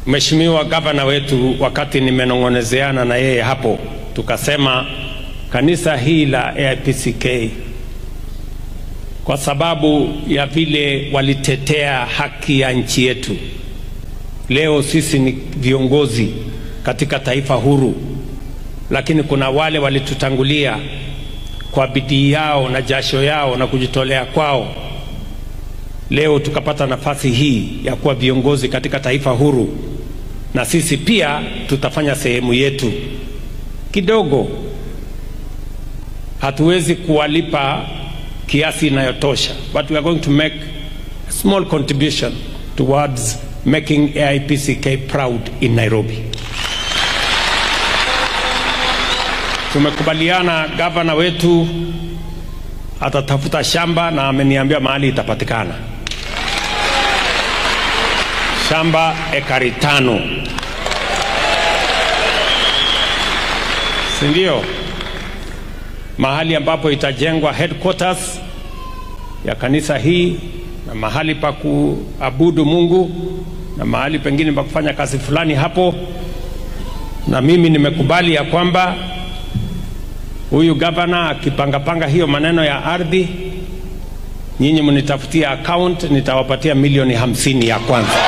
Mheshimiwa gavana wetu, wakati nimenongonezeana na yeye hapo, tukasema kanisa hii la AIPCK kwa sababu ya vile walitetea haki ya nchi yetu, leo sisi ni viongozi katika taifa huru, lakini kuna wale walitutangulia kwa bidii yao na jasho yao na kujitolea kwao. Leo tukapata nafasi hii ya kuwa viongozi katika taifa huru, na sisi pia tutafanya sehemu yetu kidogo. Hatuwezi kuwalipa kiasi inayotosha, but we are going to make a small contribution towards making AIPCK proud in Nairobi. Tumekubaliana gavana wetu atatafuta shamba na ameniambia mahali itapatikana. Shamba ekari 5. Sindio? Mahali ambapo itajengwa headquarters ya kanisa hii, na mahali pa kuabudu Mungu, na mahali pengine pa kufanya kazi fulani hapo. Na mimi nimekubali ya kwamba huyu gavana akipanga hiyo maneno ya ardhi, nyinyi mnitafutia account, nitawapatia milioni 50 ya kwanza.